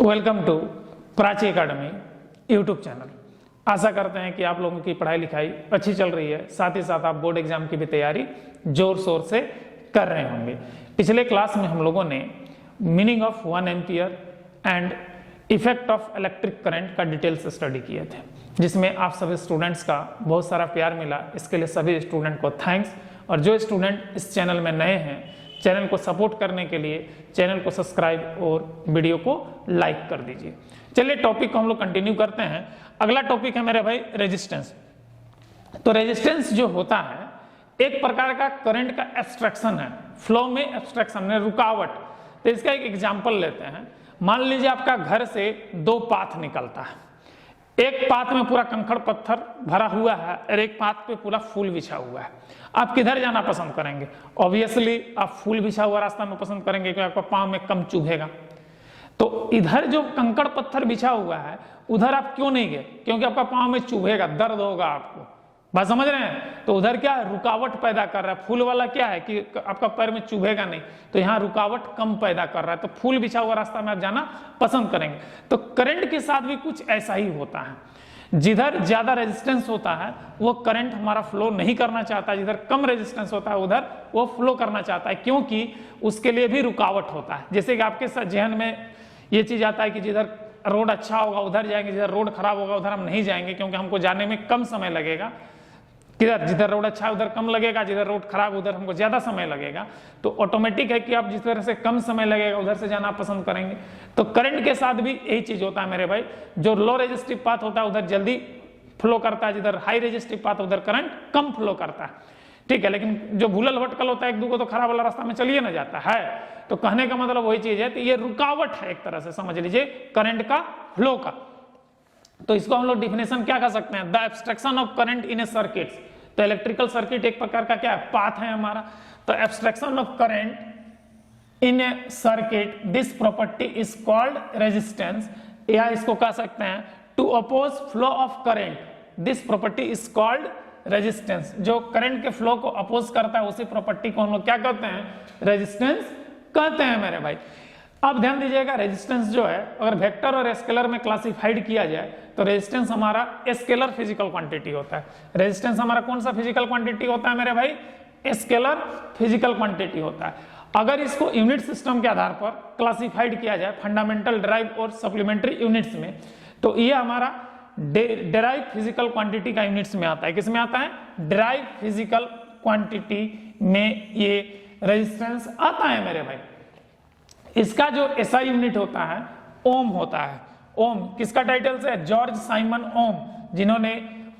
Welcome to Prachi academy YouTube channel. आशा करते हैं कि आप लोगों की पढ़ाई लिखाई अच्छी चल रही है, साथ ही साथ आप बोर्ड एग्जाम की भी तैयारी जोर शोर से कर रहे होंगे। पिछले क्लास में हम लोगों ने meaning of 1 ampere and effect of electric current का डिटेल्स स्टडी किए थे, जिसमें आप सभी स्टूडेंट्स का बहुत सारा प्यार मिला। इसके लिए सभी स्टूडेंट को थैंक्स। और जो स्टूडेंट इस चैनल में नए हैं, चैनल को सपोर्ट करने के लिए चैनल को सब्सक्राइब और वीडियो को लाइक कर दीजिए। चलिए टॉपिक को हम लोग कंटिन्यू करते हैं। अगला टॉपिक है मेरे भाई रेजिस्टेंस। तो रेजिस्टेंस जो होता है एक प्रकार का करंट का एब्स्ट्रैक्शन है, फ्लो में एब्स्ट्रैक्शन है, रुकावट। तो इसका एक एग्जांपल लेते हैं। मान लीजिए आपका घर से दो पाथ निकलता है, एक पाथ में पूरा कंकड़ पत्थर भरा हुआ है और एक पाथ पे पूरा फूल बिछा हुआ है। आप किधर जाना पसंद करेंगे? ऑब्वियसली आप फूल बिछा हुआ रास्ता में पसंद करेंगे क्योंकि आपका पांव में कम चुभेगा। तो इधर जो कंकड़ पत्थर बिछा हुआ है उधर आप क्यों नहीं गए? क्योंकि आपका पांव में चुभेगा, दर्द होगा आपको। बात समझ रहे हैं? तो उधर क्या है, रुकावट पैदा कर रहा है। फूल वाला क्या है कि आपका पैर में चुभेगा नहीं, तो यहाँ रुकावट कम पैदा कर रहा है, तो फूल बिछा हुआ रास्ता में आप जाना पसंद करेंगे। तो करंट के साथ भी कुछ ऐसा ही होता है। जिधर ज्यादा रेजिस्टेंस होता है वो करंट हमारा फ्लो नहीं करना चाहता, जिधर कम रेजिस्टेंस होता है उधर वो फ्लो करना चाहता है, क्योंकि उसके लिए भी रुकावट होता है। जैसे कि आपके जहन में ये चीज आता है कि जिधर रोड अच्छा होगा उधर जाएंगे, जिधर रोड खराब होगा उधर हम नहीं जाएंगे, क्योंकि हमको जाने में कम समय लगेगा। किधर जिधर रोड अच्छा है उधर कम लगेगा, जिधर रोड खराब उधर हमको ज्यादा समय लगेगा। तो ऑटोमेटिक है कि आप जिस तरह से कम समय लगेगा उधर से जाना पसंद करेंगे। तो करंट के साथ भी यही चीज होता है मेरे भाई। जो लो रेजिस्टिव पाथ होता है उधर जल्दी फ्लो करता है, जिधर हाई रेजिस्टिव पाथ उधर करंट कम फ्लो करता है। ठीक है, लेकिन जो भूलल भटकल होता है एक दूसरे तो खराब वाला रास्ता में चलिए ना जाता है। तो कहने का मतलब वही चीज है। तो ये रुकावट है एक तरह से, समझ लीजिए, करंट का फ्लो का। तो इसको हम लोग डिफिनेशन क्या कर सकते हैं? The abstraction of current in a circuit. तो इलेक्ट्रिकल सर्किट एक प्रकार का क्या है, पाथ है हमारा। तो abstraction of current in a circuit, this property is called resistance, या इसको कह सकते हैं to oppose flow of current, this property is called resistance. जो करंट के फ्लो को अपोज करता है उसी प्रॉपर्टी को हम लोग क्या कहते हैं? रेजिस्टेंस कहते हैं मेरे भाई। अब ध्यान दीजिएगा, रेजिस्टेंस जो है अगर वेक्टर और स्केलर में क्लासिफाइड किया जाए तो रेजिस्टेंस हमारा स्केलर फिजिकल क्वांटिटी होता है। रेजिस्टेंस हमारा कौन सा फिजिकल क्वांटिटी होता है मेरे भाई? स्केलर फिजिकल क्वांटिटी होता है। अगर इसको यूनिट सिस्टम के आधार पर क्लासिफाइड किया जाए फंडामेंटल, डिराइव और सप्लीमेंट्री यूनिट्स में, तो ये हमारा डिराइव फिजिकल क्वांटिटी का यूनिट्स में आता है। किस में आता है? डिराइव फिजिकल क्वांटिटी में ये रेजिस्टेंस आता है मेरे भाई। इसका जो एसआई यूनिट होता है ओम होता है। ओम किसका टाइटल से? जॉर्ज साइमन ओम, जिन्होंने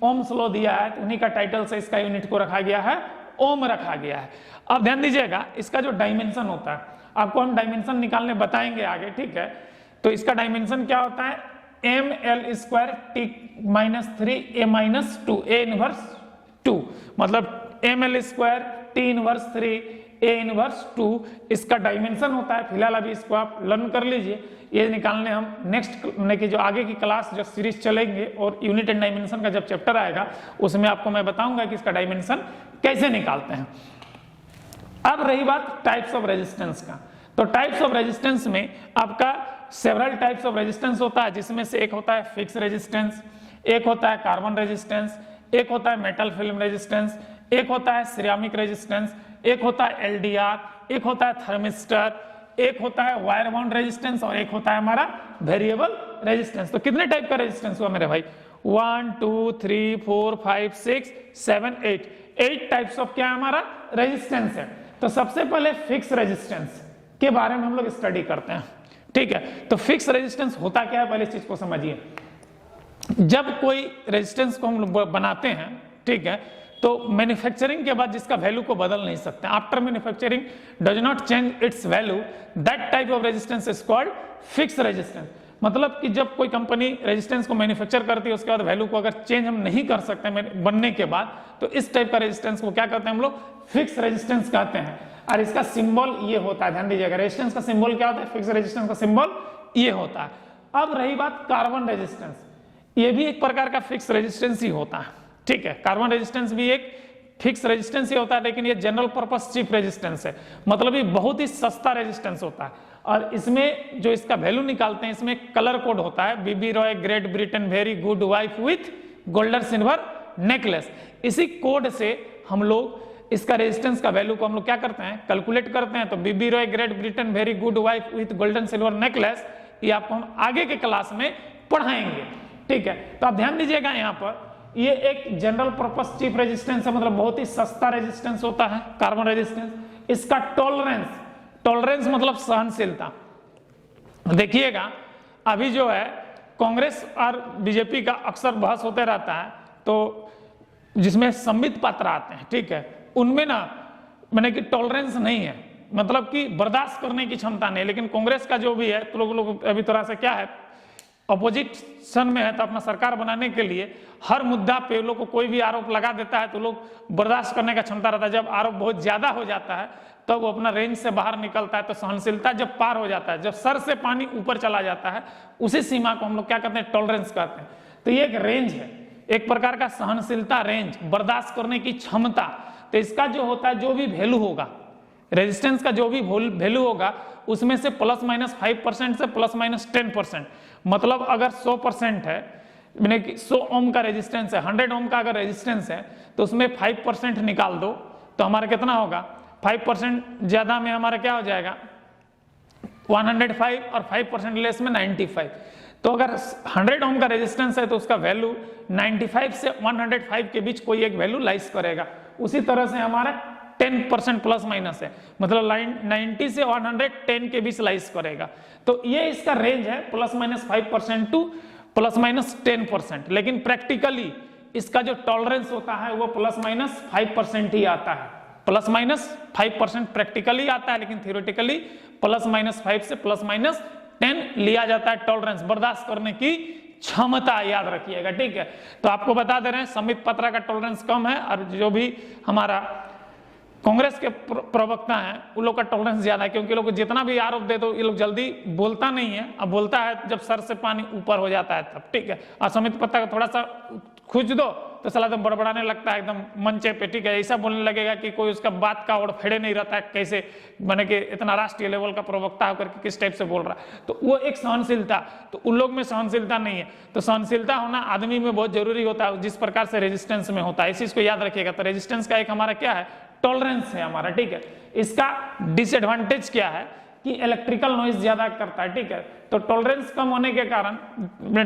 ओम्स लॉ दिया है, तो उन्हीं का टाइटल से इसका यूनिट को रखा गया है, ओम रखा गया है। अब ध्यान दीजिएगा, इसका जो डायमेंशन होता है, आपको हम डायमेंशन निकालने बताएंगे आगे, ठीक है। तो इसका डायमेंशन क्या होता है? M L square T minus 3 A minus 2 A inverse 2, मतलब M L square T inverse 3 A inverse 2 इसका डायमेंशन होता है। फिलहाल अभी इसको आप लर्न कर लीजिए, ये निकालने हम नेक्स्ट की जो आगे की क्लास जो सीरीज चलेंगे और यूनिट एंड डायमेंशन का जब चैप्टर आएगा उसमें आपको मैं बताऊंगा कि इसका डायमेंशन कैसे निकालते हैं। अब रही बात टाइप्स ऑफ रेजिस्टेंस का, तो टाइप्स ऑफ रेजिस्टेंस में आपका सेवरल टाइप्स ऑफ रेजिस्टेंस होता है, जिसमें से एक होता है फिक्स रेजिस्टेंस, एक होता है कार्बन रेजिस्टेंस, एक होता है मेटल फिल्म रेजिस्टेंस, एक होता है सिरेमिक रेजिस्टेंस, एक होता है एलडीआर, एक होता है थर्मिस्टर, एक होता है वायर बाउंड रेजिस्टेंस और एक होता है हमारा वेरिएबल रेजिस्टेंस। तो कितने टाइप का रेजिस्टेंस हुआ मेरे भाई? 1 2 3 4 5 6 7 8 टाइप्स ऑफ क्या है हमारा रेजिस्टेंस है। तो सबसे पहले फिक्स रेजिस्टेंस के बारे में हम लोग स्टडी करते हैं, ठीक है। तो फिक्स रेजिस्टेंस होता क्या है, पहले इस चीज को समझिए। जब कोई रेजिस्टेंस को हम लोग बनाते हैं, ठीक है, तो मैन्युफैक्चरिंग के बाद जिसका वैल्यू को बदल नहीं सकते, after manufacturing does not change it's value, that type of resistance is called fix resistance. मतलब कि जब कोई कंपनी रेजिस्टेंस को मैन्युफैक्चर करती है उसके बाद वैल्यू को अगर चेंज हम नहीं कर सकते बनने के बाद, तो इस टाइप का रेजिस्टेंस को क्या कहते हैं हम लोग? फिक्स रेजिस्टेंस कहते हैं। और इसका सिंबल ये होता है, ध्यान दीजिएगा, रेजिस्टेंस का सिंबल क्या होता है? फिक्स रेजिस्टेंस का सिंबल ये होता है। अब रही बात कार्बन रेजिस्टेंस, ये भी एक प्रकार का फिक्स रेजिस्टेंस ही होता है, ठीक है। कार्बन रेजिस्टेंस भी एक फिक्स रेजिस्टेंस ही होता है, लेकिन ये जनरल पर्पस चीप रेजिस्टेंस है, मतलब ये बहुत ही सस्ता रेजिस्टेंस होता है। और इसमें जो इसका वैल्यू निकालते हैं इसमें कलर कोड होता है, BB Roy Great Britain very good wife with golden silver necklace. इसी कोड से हम लोग इसका रेजिस्टेंस का वैल्यू को हम लोग क्या करते हैं, कैलकुलेट करते हैं। तो BB Roy Great Britain very good wife with golden silver necklace, ये आपको हम आगे के क्लास में पढ़ाएंगे, ठीक है। तो आप ध्यान दीजिएगा यहाँ पर ये एक जनरल पर्पस चीप रेजिस्टेंस है, मतलब बहुत ही सस्ता रेजिस्टेंस होता है कार्बन रेजिस्टेंस। इसका टॉलरेंस, टॉलरेंस मतलब सहनशीलता। देखिएगा अभी जो है कांग्रेस और बीजेपी का अक्सर बहस होते रहता है, तो जिसमें संबित पात्र आते हैं, ठीक है, उनमें ना मैंने कि टॉलरेंस नहीं है, मतलब कि बर्दाश्त करने की क्षमता नहीं। लेकिन कांग्रेस का जो भी है तो लोग अभी थोड़ा सा क्या है, अपोजिशन में है, तो अपना सरकार बनाने के लिए हर मुद्दा पे लोग को कोई भी आरोप लगा देता है तो लोग बर्दाश्त करने का क्षमता रहता है। जब आरोप बहुत ज्यादा हो जाता है तब वो अपना रेंज से बाहर निकलता है। तो सहनशीलता जब पार हो जाता है, जब सर से पानी ऊपर चला जाता है, उसी सीमा को हम लोग क्या कहते हैं, टॉलरेंस कहते हैं। तो ये एक रेंज है, एक प्रकार का सहनशीलता रेंज, बर्दाश्त करने की क्षमता। तो इसका जो होता है, जो भी वैल्यू होगा रेजिस्टेंस का, जो भी वैल्यू होगा उसमें से प्लस माइनस 5% से प्लस माइनस 10%, मतलब अगर 100% है, मैंने कि 100 ओम का रेजिस्टेंस है, 100 ओम का अगर रेजिस्टेंस है तो उसमें 5% निकाल दो तो हमारा कितना होगा, 5% ज्यादा में हमारा क्या हो जाएगा 105 और 5% लेस में 95। तो अगर 100 ओम का रेजिस्टेंस है तो उसका वैल्यू 95 से 105 के बीच कोई एक वैल्यू लाइज करेगा। उसी तरह से हमारा 10% प्लस माइनस है, मतलब 90 से 110 के बीच लाइज करेगा। तो ये इसका रेंज है plus minus 5% two plus minus 10%। लेकिन प्रैक्टिकली इसका जो टॉलरेंस होता है वो प्लस माइनस 5% ही आता है, प्लस माइनस 5% प्रैक्टिकली आता है, लेकिन थियोरेटिकली प्लस माइनस 5 से प्लस माइनस 10 लिया जाता है टॉलरेंस, बर्दाश्त करने की क्षमता, याद रखिएगा, ठीक है। तो आपको बता दे रहे हैं संबित पात्रा का टॉलरेंस कम है और जो भी हमारा कांग्रेस के प्रवक्ता हैं उन लोग का टॉलरेंस ज्यादा है, क्योंकि लोग जितना भी आरोप दे दो ये लोग जल्दी बोलता नहीं है, अब बोलता है जब सर से पानी ऊपर हो जाता है तब, ठीक है। और संबित पात्रा का थोड़ा सा खुज दो तो साला एकदम बड़बड़ाने लगता है एकदम मंचे पे, ठीक है, ऐसा बोलने लगेगा कि कोई उसका बात का और फेड़े नहीं रहता है, कैसे माने कि इतना राष्ट्रीय लेवल का प्रवक्ता होकर के किस टाइप से बोल रहा है। तो वो एक सहनशीलता, तो उन लोग में सहनशीलता नहीं है। तो सहनशीलता होना आदमी में बहुत जरूरी होता है, जिस प्रकार से रेजिस्टेंस में होता है, इस चीज को याद रखिएगा। तो रेजिस्टेंस का एक हमारा क्या है, टॉलरेंस है हमारा, ठीक है। इसका डिसएडवांटेज क्या है कि इलेक्ट्रिकल नॉइज ज्यादा करता है, ठीक है। तो टॉलरेंस कम होने के कारण,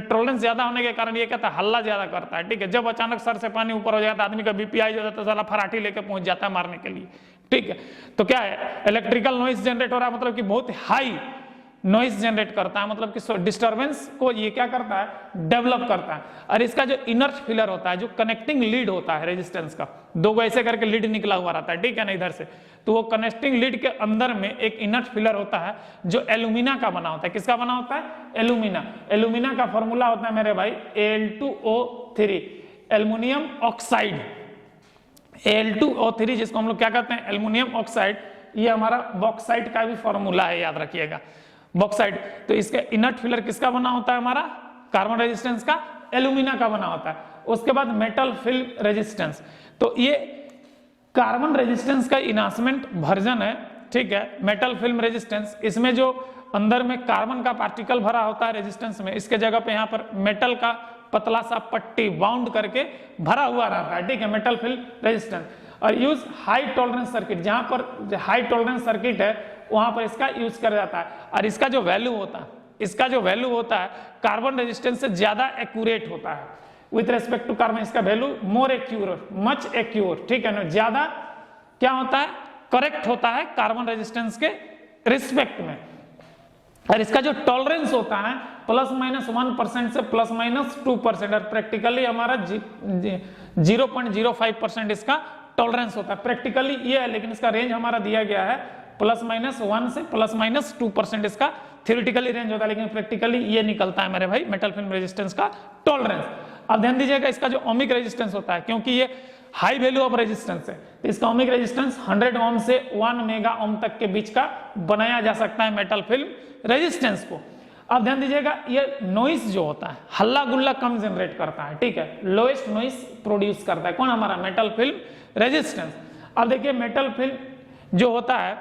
टॉलरेंस ज्यादा होने के कारण ये कहता है हल्ला ज्यादा करता है, ठीक है। जब अचानक सर से पानी ऊपर हो जाता है, आदमी का बीपी हाई हो जाता है, तो साला फराठी लेके पहुंच जाता है मारने के लिए, ठीक है। तो क्या है, इलेक्ट्रिकल नॉइज जनरेट हो रहा है, मतलब कि बहुत हाई नॉइज जनरेट करता है, मतलब कि डिस्टर्बेंस को ये क्या करता है, डेवलप करता है। और इसका जो इनर फिलर होता है, जो कनेक्टिंग लीड होता है रेजिस्टेंस का, दो गो ऐसे करके लीड निकला हुआ रहता है, ठीक है ना, इधर से। तो वो कनेक्टिंग लीड के अंदर में एक इनर फिलर होता है जो एल्यूमिना का बना होता है। किसका बना होता है, एल्यूमिना। एल्यूमिना का फॉर्मूला होता है मेरे भाई Al2O3, एल्युमिनियम ऑक्साइड, Al2O3, जिसको हम लोग क्या कहते हैं, एल्युमिनियम ऑक्साइड। ये हमारा बॉक्साइट का भी फॉर्मूला है, याद रखिएगा, बॉक्साइट। तो इसका इनर्ट फिलर किसका बना होता है, हमारा कार्बन रेजिस्टेंस का, एल्यूमिना का बना होता है। उसके बाद मेटल फिल्म रेजिस्टेंस, तो ये कार्बन रेजिस्टेंस का इनहांसमेंट वर्जन है, ठीक है, मेटल फिल्म रेजिस्टेंस। इसमें जो अंदर में कार्बन का पार्टिकल भरा होता है रेजिस्टेंस में, इसके जगह पे यहाँ पर मेटल का पतला सा पट्टी बाउंड करके भरा हुआ रहता है, ठीक है, मेटल फिल्म रेजिस्टेंस। और यूज हाई टॉलरेंस सर्किट, जहां पर हाई टॉलरेंस सर्किट है वहां पर इसका यूज किया जाता है। और इसका जो वैल्यू होता है, इसका जो वैल्यू होता है कार्बन रेजिस्टेंस से ज्यादा एक्यूरेट होता है विथ रेस्पेक्ट टू कार्बन। इसका value more accurate, much accurate, ठीक है ना, ज्यादा क्या होता है, करेक्ट होता है कार्बन रेजिस्टेंस के रिस्पेक्ट में। और इसका जो टॉलरेंस होता है प्लस माइनस 1% से प्लस माइनस 2%, और प्रैक्टिकली हमारा 0.05% इसका टॉलरेंस होता है। प्रैक्टिकली ये है, लेकिन इसका रेंज हमारा दिया गया है प्लस माइनस 1 से प्लस माइनस 2% इसका थ्योरेटिकली रेंज होता है, लेकिन प्रैक्टिकली ये निकलता है मेरे भाई मेटल फिल्म रेजिस्टेंस का टॉलरेंस। अब ध्यान दीजिएगा, इसका जो ओमिक रेजिस्टेंस होता है, क्योंकि ये हाई वैल्यू ऑफ रेजिस्टेंस है, तो इसका ओमिक रेजिस्टेंस 100 ओम से 1 मेगा ओम तक के बीच का बनाया जा सकता है मेटल फिल्म रेजिस्टेंस को। अब ध्यान दीजिएगा, ये नॉइस जो होता है हल्ला गुल्ला कम जनरेट करता है, ठीक है, लोएस्ट नॉइस प्रोड्यूस करता है, कौन, हमारा मेटल फिल्म रेजिस्टेंस। अब देखिए मेटल फिल्म जो होता है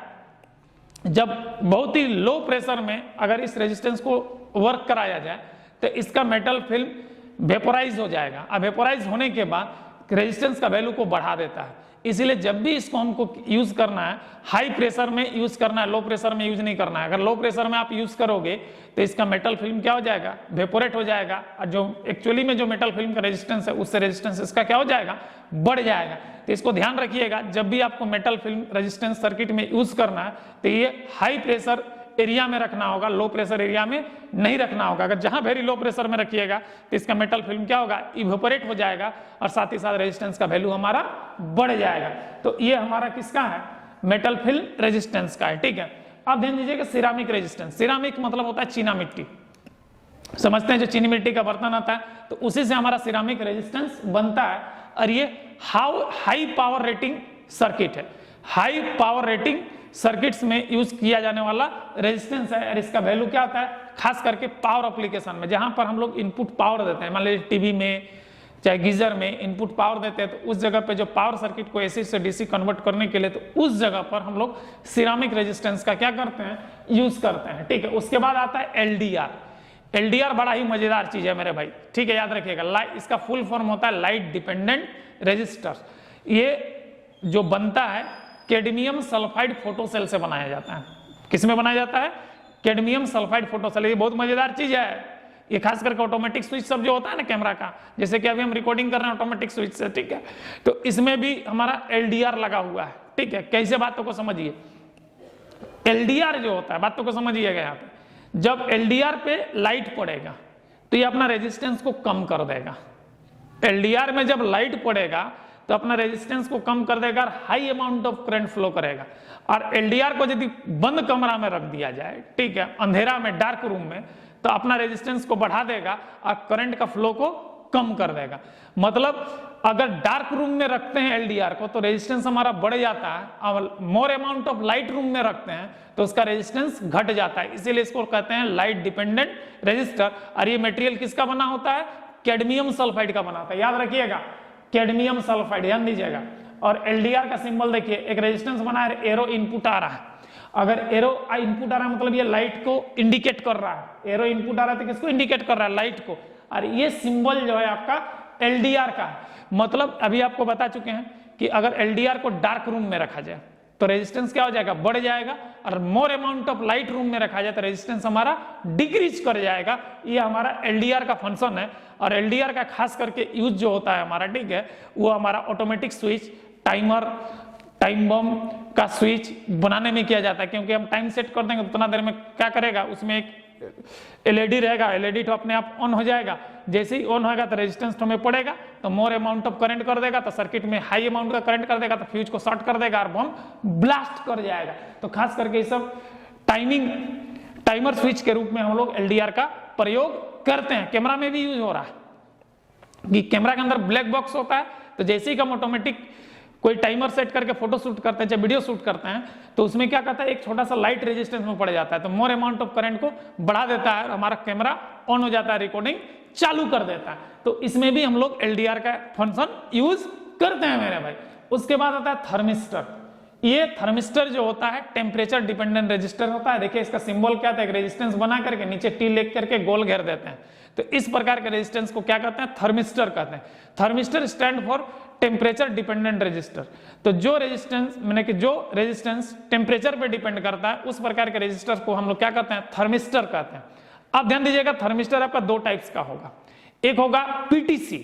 जब बहुत ही लो प्रेशर में अगर इस रेजिस्टेंस को वर्क कराया जाए तो इसका मेटल फिल्म वेपोराइज हो जाएगा। अब वेपोराइज होने के बाद रेजिस्टेंस का वैल्यू को बढ़ा देता है। इसीलिए जब भी इसको हमको यूज करना है हाई प्रेशर में यूज करना है, लो प्रेशर में यूज नहीं करना है। अगर लो प्रेशर में आप यूज करोगे तो इसका मेटल फिल्म क्या हो जाएगा, वेपोरेट हो जाएगा, और जो एक्चुअली में जो मेटल फिल्म का रेजिस्टेंस है उससे रेजिस्टेंस इसका क्या हो जाएगा, बढ़ जाएगा। तो इसको ध्यान रखिएगा, जब भी आपको मेटल फिल्म रेजिस्टेंस सर्किट में यूज करना है तो ये हाई प्रेशर एरिया में रखना होगा, लो प्रेशर एरिया में नहीं रखना होगा। अगर जहां वेरी लो प्रेशर में रखिएगा तो इसका मेटल फिल्म क्या होगा, इवेपोरेट हो जाएगा और साथ ही साथ रेजिस्टेंस का वैल्यू हमारा बढ़ जाएगा। तो ये हमारा किसका है, मेटल फिल्म रेजिस्टेंस का है। ठीक है, अब ध्यान दीजिएगा सिरामिक रेजिस्टेंस। सिरामिक मतलब होता है चीना मिट्टी, समझते हैं जो चीनी मिट्टी का बर्तन आता है तो उसी से हमारा सिरामिक रेजिस्टेंस बनता है। और ये हाई पावर रेटिंग सर्किट है, हाई पावर रेटिंग सर्किट्स में यूज किया जाने वाला रेजिस्टेंस है। और इसका वैल्यू क्या होता है, खास करके पावर एप्लीकेशन में जहां पर हम लोग इनपुट पावर देते हैं, मान लीजिए टीवी में चाहे गीजर में इनपुट पावर देते हैं तो उस जगह पे जो पावर सर्किट को एसी से डीसी कन्वर्ट करने के लिए तो उस जगह पर हम लोग सिरामिक रेजिस्टेंस का क्या करते हैं, यूज करते हैं। ठीक है, उसके बाद आता है एलडीआर। एलडीआर बड़ा ही मजेदार चीज है मेरे भाई, ठीक है, याद रखिएगा। इसका फुल फॉर्म होता है लाइट डिपेंडेंट रेजिस्टर। ये जो बनता है कैडमियम सल्फाइड फोटोसेल से बनाया जाता है। किसमें बनाया जाता है, कैडमियम सल्फाइड फोटोसेल। ये बहुत मजेदार चीज है। ये खास करके ऑटोमेटिक स्विच सब जो होता है ना कैमरा का, जैसे कि अभी हम रिकॉर्डिंग कर रहे हैं ऑटोमेटिक स्विच से, ठीक है, तो इसमें भी हमारा एलडीआर लगा हुआ है। ठीक है, कैसे बातों को समझिए, एलडीआर जो होता है, बातों को समझिएगा यहाँ पे, जब एलडीआर पे लाइट पड़ेगा तो ये अपना रेजिस्टेंस को कम कर देगा। एलडीआर में जब लाइट पड़ेगा तो अपना रेजिस्टेंस को कम कर देगा और high amount of current flow करेगा। और एलडीआर को यदि बंद कमरा में रख दिया जाए, ठीक है, अंधेरा में, डार्क रूम में, तो अपना रेजिस्टेंस को बढ़ा देगा और करंट का फ्लो को कम कर देगा। मतलब अगर डार्क रूम में रखते हैं एलडीआर को तो रेजिस्टेंस हमारा बढ़ जाता है, और more amount of light room में रखते हैं तो उसका रेजिस्टेंस घट जाता है। इसीलिए इसको कहते हैं लाइट डिपेंडेंट रेजिस्टर। और ये मटेरियल किसका बना होता है, कैडमियम सल्फाइड का बना होता है, याद रखिएगा, कैडमियम सल्फाइड, ध्यान दीजिएगा। और एलडीआर का सिंबल देखिए, एक रेजिस्टेंस बना है, एरो इनपुट आ रहा है। अगर एरो इनपुट आ रहा है मतलब ये लाइट को इंडिकेट कर रहा है। एरो इनपुट आ रहा है तो किसको इंडिकेट कर रहा है, लाइट को। और ये सिंबल जो है आपका एलडीआर का है। मतलब अभी आपको बता चुके हैं कि अगर एलडीआर को डार्क रूम में रखा जाए तो रेजिस्टेंस क्या हो जाएगा, बढ़ जाएगा। और more amount of light room में रखा जाए तो रेजिस्टेंस हमारा डिक्रीज कर जाएगा। ये हमारा एलडीआर का फंक्शन है। और एलडीआर का खास करके यूज जो होता है हमारा, ठीक है, वो हमारा automatic switch, timer, time bomb का स्विच बनाने में किया जाता है। क्योंकि हम टाइम सेट कर देंगे तो उतना देर में क्या करेगा, उसमें एक एलईडी रहेगा, एलईडी तो अपने आप ऑन हो जाएगा। जैसे ही ऑन होगा तो रेजिस्टेंस तो में पड़ेगा तो मोर अमाउंट ऑफ करंट कर देगा, तो सर्किट में हाई अमाउंट का करंट कर देगा तो फ्यूज को शॉर्ट कर देगा और बम ब्लास्ट कर जाएगा। तो खास करके ये सब टाइमर स्विच के रूप में हम लोग एलडीआर का प्रयोग करते हैं। कैमरा में भी यूज हो रहा है कि कैमरा के अंदर ब्लैक बॉक्स होता है, तो जैसे ही हम ऑटोमेटिक कोई टाइमर सेट करके फोटो शूट करते हैं, चाहे वीडियो शूट करते हैं, तो उसमें क्या करता है, एक छोटा सा लाइट रेजिस्टेंस में पड़ जाता है, तो मोर अमाउंट ऑफ करंट को बढ़ा देता है और हमारा कैमरा ऑन हो जाता है, रिकॉर्डिंग चालू कर देता है। तो इसमें भी हम लोग एलडीआर का फंक्शन यूज करते हैं मेरे भाई। उसके बाद आता है थर्मिस्टर। ये थर्मिस्टर जो होता है टेम्परेचर डिपेंडेंट रेजिस्टर होता है। देखिए इसका सिंबल क्या था, एक रेजिस्टेंस बना करके नीचे टी लेग करके गोल घेर देते हैं। तो इस प्रकार के रेजिस्टेंस को क्या कहते हैं, थर्मिस्टर कहते हैं। Thermistor stand for temperature dependent resistor. तो जो रेजिस्टेंस मैंने कि जो रेजिस्टेंस टेम्परेचर पे डिपेंड करता है उस प्रकार के रेजिस्टर को हम लोग क्या कहते हैं, थर्मिस्टर कहते हैं। अब ध्यान दीजिएगा, थर्मिस्टर आपका दो टाइप्स का होगा, एक होगा पीटीसी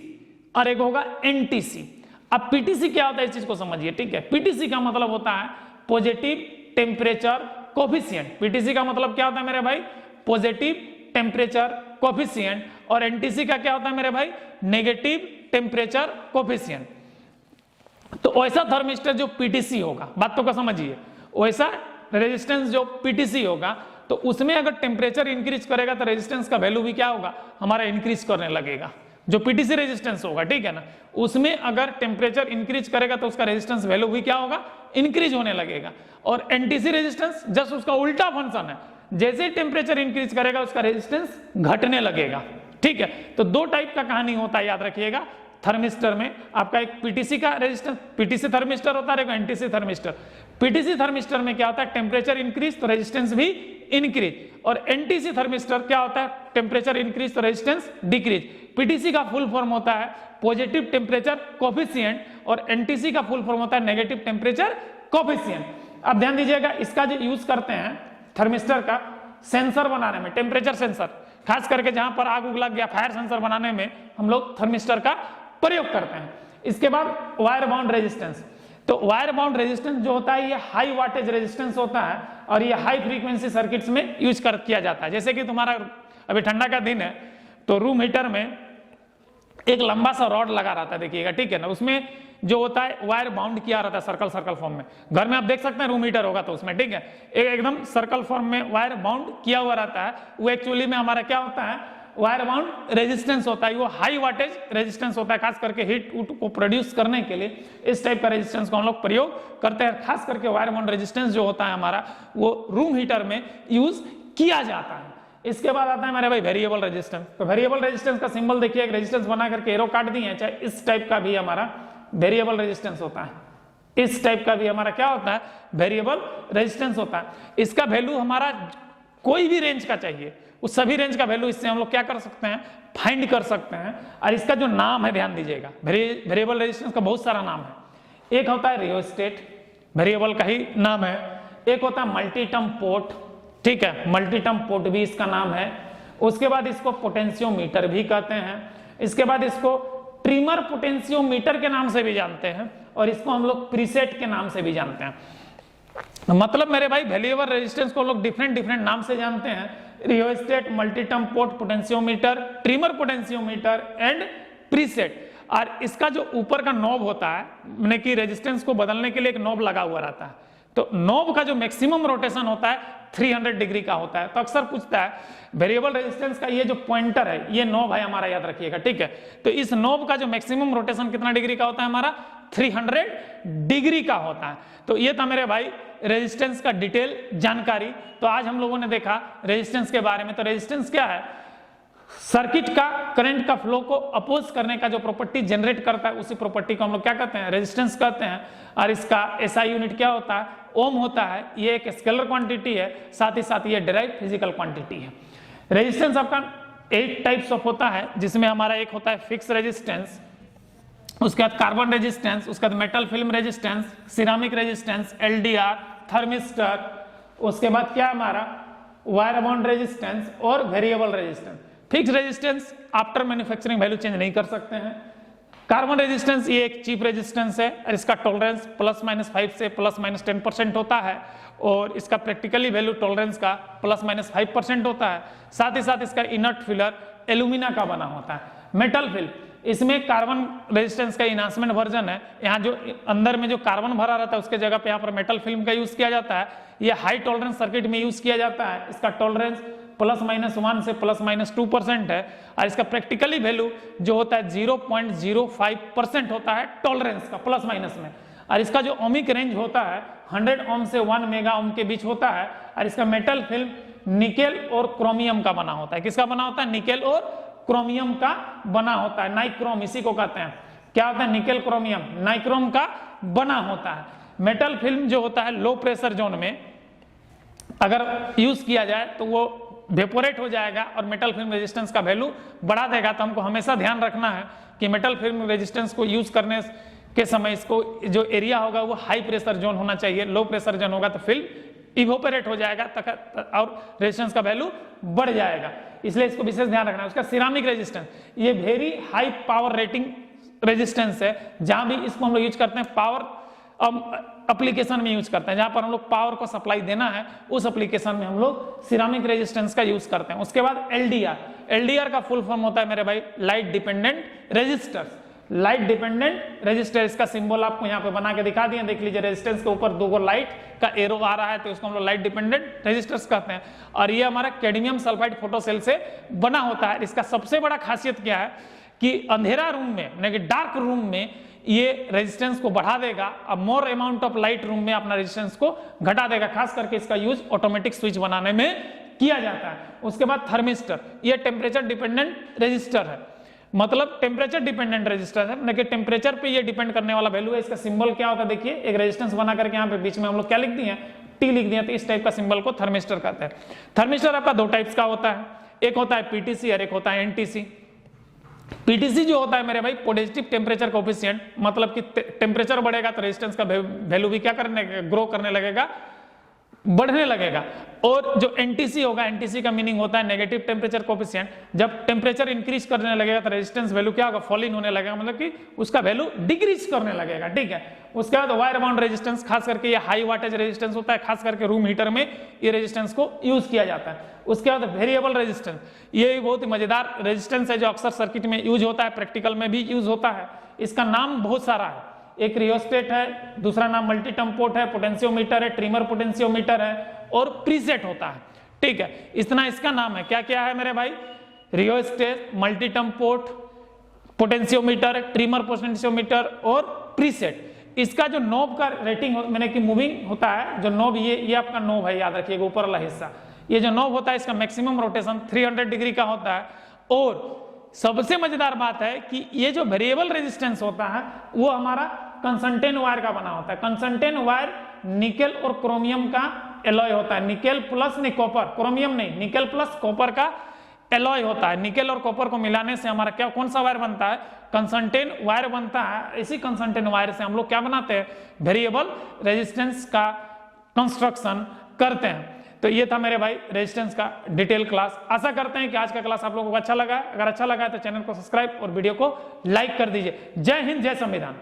और एक होगा एनटीसी। अब पीटीसी क्या होता है इस चीज को समझिए, ठीक है। पीटीसी का मतलब होता है पॉजिटिव टेम्परेचर कोफिशिएंट। पीटीसी का मतलब क्या होता है मेरे भाई, पॉजिटिव टेम्परेचर कोफिशिएंट। और एनटीसी का क्या होता है मेरे भाई, नेगेटिव टेम्परेचर कोफिशिएंट। तो वैसा थर्मिस्टर जो पीटीसी होगा, बात तो समझिए, वैसा रेजिस्टेंस जो पीटीसी होगा तो उसमें अगर टेम्परेचर इंक्रीज करेगा तो रेजिस्टेंस का वैल्यू भी क्या होगा, हमारा इंक्रीज करने लगेगा। जो पीटीसी रेजिस्टेंस होगा, ठीक है ना, उसमें अगर टेम्परेचर इंक्रीज करेगा तो उसका रेजिस्टेंस वैल्यू भी क्या होगा, इंक्रीज होने लगेगा। और एनटीसी रेजिस्टेंस जस्ट उसका उल्टा फंक्शन है, जैसे ही टेम्परेचर इंक्रीज करेगा उसका रेजिस्टेंस घटने लगेगा, ठीक है। तो दो टाइप का कहानी होता है, याद रखिएगा। थर्मिस्टर में आपका एक पीटीसी का रेजिस्टेंस, पीटीसी थर्मिस्टर होता है, एक एनटीसी थर्मिस्टर। पीटीसी थर्मिस्टर में क्या होता है, टेम्परेचर इंक्रीज तो रेजिस्टेंस भी इंक्रीज, और एनटीसी थर्मिस्टर क्या होता है, टेम्परेचर इंक्रीज तो रेजिस्टेंस डिक्रीज। पीटीसी का फुल फॉर्म होता है पॉजिटिव टेम्परेचर कोफिशिएंट और एनटीसी का फुल फॉर्म होता है नेगेटिव टेम्परेचर कोफिशिएंट। अब ध्यान दीजिएगा, इसका जो यूज करते हैं थर्मिस्टर का सेंसर बनाने में, टेम्परेचर सेंसर, खास करके जहां पर आग उग लग गया, फायर सेंसर बनाने में हम लोग थर्मिस्टर का प्रयोग करते हैं। इसके बाद वायर बाउंड रेजिस्टेंस, तो वायर बाउंड रेजिस्टेंस जो होता है ये हाई वाटेज रेजिस्टेंस होता है और ये हाई फ्रीक्वेंसी सर्किट्स में यूज किया जाता है। जैसे कि तुम्हारा अभी ठंडा का दिन है तो रूम हीटर में एक लंबा सा रॉड लगा रहता है, देखिएगा, ठीक है ना, उसमें जो होता है वायर बाउंड किया रहता है सर्कल सर्कल फॉर्म में। घर में आप देख सकते हैं रूम हीटर होगा तो उसमें, ठीक है, एकदम सर्कल फॉर्म में वायर बाउंड किया हुआ रहता है। वो एक्चुअली में हमारा क्या होता है, वायर बाउंड रेजिस्टेंस होता है। वो हाई वाटेज रेजिस्टेंस होता है, खास करके हीट को प्रोड्यूस करने के लिए इस टाइप का रेजिस्टेंस को हम लोग प्रयोग करते हैं। खास करके वायर बाउंड रेजिस्टेंस जो होता है हमारा, वो रूम हीटर में यूज किया जाता है। इसके बाद आता है मेरे भाई वेरिएबल रेजिस्टेंस। तो वेरिएबल रेजिस्टेंस का सिंबल देखिए, एक रेजिस्टेंस बना करके एरो काट दिए हैं, चाहे इस टाइप का भी हमारा वेरिएबल रेजिस्टेंस होता है, इस टाइप का भी हमारा क्या होता है, वेरिएबल रेजिस्टेंस होता है। इसका वैल्यू हमारा कोई भी रेंज का चाहिए, उस सभी रेंज का वैल्यू इससे हम लोग क्या कर सकते हैं, फाइंड कर सकते हैं। और इसका जो नाम है, ध्यान दीजिएगा, वेरिएबल रेजिस्टेंस का बहुत सारा नाम है। एक होता है रियोस्टेट, वेरिएबल का ही नाम है। एक होता है मल्टी टर्म पोर्ट, ठीक है, मल्टी टर्म पोर्ट भी इसका नाम है। उसके बाद इसको पोटेंशियोमीटर भी कहते हैं। इसके बाद इसको ट्रिमर पोटेंशियोमीटर के नाम से भी जानते हैं और इसको हम लोग प्रीसेट के नाम से भी जानते हैं। मतलब मेरे भाई वेरिएबल रेजिस्टेंस को लोग डिफरेंट डिफरेंट नाम से जानते हैं, rheostat, multi term port potentiometer, trimmer potentiometer and preset. और इसका जो ऊपर का नॉब होता है, मैंने कि रेजिस्टेंस को बदलने के लिए एक नॉब लगा हुआ रहता है, तो नॉब का जो मैक्सिमम रोटेशन होता है 300 डिग्री का होता है। तो अक्सर पूछता है वेरिएबल रेजिस्टेंस का ये जो पॉइंटर है, ये नॉब है हमारा, याद रखिएगा, ठीक है। तो इस नॉब का जो मैक्सिमम रोटेशन कितना डिग्री का होता है हमारा, 300 डिग्री का होता है। तो ये था मेरे भाई रेजिस्टेंस का डिटेल जानकारी। तो आज हम लोगों ने देखा रेजिस्टेंस के बारे में। तो रेजिस्टेंस क्या है, सर्किट का करंट का फ्लो को अपोज करने का जो प्रॉपर्टी जनरेट करता है, उसी प्रॉपर्टी को हम लोग क्या कहते हैं, रेजिस्टेंस कहते हैं। और इसका एसआई यूनिट क्या होता है, ओम होता है। ये एक स्केलर क्वांटिटी है, साथ ही साथ ये डिराइव फिजिकल क्वांटिटी है। रेजिस्टेंस आपका 8 टाइप्स ऑफ होता है, जिसमें हमारा एक होता है फिक्स रेजिस्टेंस, उसके बाद कार्बन रेजिस्टेंस, उसके बाद metal film resistance, ceramic resistance, LDR, thermistor, उसके बाद क्या हमारा वायर बाउंड रेजिस्टेंस और variable resistance. Fix resistance after manufacturing value change नहीं कर सकते हैं। कार्बन रेजिस्टेंस ये एक चीप रेजिस्टेंस है और इसका टॉलरेंस +-5 से +-10% होता है और इसका प्रैक्टिकली वैल्यू टॉलरेंस का +-5% होता है। साथ ही साथ इसका इनर्ट फिलर एल्यूमिना का बना होता है। मेटल फिल्म, इसमें कार्बन रेजिस्टेंस का इनहांसमेंट वर्जन है। यहाँ जो अंदर में जो कार्बन भरा रहता है उसके जगह पे यहाँ पर मेटल फिल्म का यूज किया जाता है। ये हाई टॉलरेंस सर्किट में यूज किया जाता है। इसका टॉलरेंस +-1 से +-2% है और इसका प्रैक्टिकली वैल्यू जो होता है 0.05% होता है टॉलरेंस का +- में। और इसका जो ओमिक रेंज होता है 100 ओम से 1 मेगा ओम के बीच होता है। और इसका मेटल फिल्म निकेल और क्रोमियम का बना होता है। किसका बना होता है, निकेल और क्रोमियम का बना होता है। नाइक्रोम इसी को कहते हैं। क्या होता है, निकेल क्रोमियम, नाइक्रोम का बना होता है। मेटल फिल्म जो होता है लो प्रेशर जोन में अगर यूज किया जाए तो वो वेपोरेट हो जाएगा और मेटल फिल्म रेजिस्टेंस का वैल्यू बढ़ा देगा। तो हमको हमेशा ध्यान रखना है कि मेटल फिल्म रेजिस्टेंस को यूज करने के समय इसको जो एरिया होगा वो हाई प्रेशर जोन होना चाहिए। लो प्रेशर जोन होगा तो फिल्म इवोपरेट हो जाएगा और रेजिस्टेंस का वैल्यू बढ़ जाएगा, इसलिए इसको विशेष ध्यान रखना है। उसका सिरामिक रेजिस्टेंस, ये very high power rating resistance है। जहां भी इसको हम लोग यूज करते हैं पावर एप्लीकेशन में यूज करते हैं, जहां पर हम लोग पावर को सप्लाई देना है उस एप्लीकेशन में हम लोग सिरामिक रेजिस्टेंस का यूज करते हैं। उसके बाद एलडीआर, एलडीआर का फुल फॉर्म होता है मेरे भाई light dependent resistors. Light dependent resistor, इसका सिंबल आपको यहाँ पे बना के दिखा दिए, देख लीजिए। रेजिस्टेंस के ऊपर 2 लाइट का एरो आ रहा है तो इसको हम लोग लाइट डिपेंडेंट रेजिस्टर्स कहते हैं। और ये हमारा कैडमियम सल्फाइड फोटोसेल से बना होता है। इसका सबसे बड़ा खासियत क्या है कि अंधेरा रूम में, यानी कि डार्क रूम में ये रेजिस्टेंस को बढ़ा देगा और more amount of light room में अपना रेजिस्टेंस को घटा देगा। खास करके इसका यूज ऑटोमेटिक स्विच बनाने में किया जाता है। उसके बाद थर्मिस्टर, ये टेम्परेचर डिपेंडेंट रेजिस्टर है। मतलब टेम्परेचर डिपेंडेंट रेजिस्टेंस है, ना कि टेम्परेचर पे ये डिपेंड करने वाला वैल्यू है। इसका सिंबल क्या होता है देखिए, एक रेजिस्टेंस बना करके यहाँ पे बीच में हम लोग क्या लिख दिए, टी लिख दिया, तो इस टाइप का सिंबल को थर्मिस्टर कहते हैं। थर्मिस्टर आपका दो टाइप्स का होता है, एक होता है पीटीसी और एक होता है एनटीसी। पीटीसी जो होता है मेरे भाई पॉजिटिव टेम्परेचर कोफिशिएंट, मतलब कि टेम्परेचर बढ़ेगा तो रेजिस्टेंस का वैल्यू भी क्या करने, ग्रो करने लगेगा, बढ़ने लगेगा। और जो एनटीसी होगा, एनटीसी का मीनिंग होता है नेगेटिव टेम्परेचर कोफिशिएंट। जब टेम्परेचर इंक्रीज करने लगेगा तो रेजिस्टेंस वैल्यू क्या होगा, फॉलिंग होने लगेगा, मतलब कि उसका वैल्यू डिक्रीज करने लगेगा, ठीक है। उसके बाद वायर बाउंड रेजिस्टेंस, खास करके ये हाई वाटेज रेजिस्टेंस होता है, खास करके रूम हीटर में ये रेजिस्टेंस को यूज किया जाता है। उसके बाद वेरिएबल रेजिस्टेंस, ये बहुत ही मजेदार रेजिस्टेंस है जो अक्सर सर्किट में यूज होता है, प्रैक्टिकल में भी यूज होता है। इसका नाम बहुत सारा है, एक रियोस्टेट है, दूसरा नाम मल्टी टम्पोर्ट है, पोटेंशियोमीटर है, ट्रिमर पोटेंशियोमीटर है और प्रीसेट होता है, ठीक है। इतना इसका नाम है। क्या क्या है मेरे भाई, रियोस्टेट, मल्टी टम्पोर्ट, पोटेंशियोमीटर, ट्रिमर पोटेंशियोमीटर और प्रीसेट। इसका जो नॉब का रेटिंग मैंने कि मूविंग होता है, जो नॉब ये आपका नॉब है, याद रखिएगा ऊपर वाला हिस्सा, ये जो नॉब होता है इसका मैक्सिमम रोटेशन 300 डिग्री का होता है। और सबसे मजेदार बात है कि ये जो वेरिएबल रेजिस्टेंस होता है वो हमारा कंसंटेन वायर का बना होता है। कंसंटेन वायर निकेल और क्रोमियम का एलॉय होता है, निकेल प्लस नहीं कॉपर, क्रोमियम नहीं, निकेल प्लस कॉपर का एलॉय होता है। निकेल और कॉपर को मिलाने से हमारा क्या, कौन सा वायर बनता है, कंसंटेन वायर बनता है। इसी कंसंटेन वायर से हम लोग क्या बनाते हैं, वेरिएबल रेजिस्टेंस का कंस्ट्रक्शन करते हैं। तो ये था मेरे भाई रेजिस्टेंस का डिटेल क्लास। आशा करते हैं कि आज का क्लास आप लोगों को अच्छा लगा। अगर अच्छा लगा है तो चैनल को सब्सक्राइब और वीडियो को लाइक कर दीजिए। जय हिंद, जय संविधान।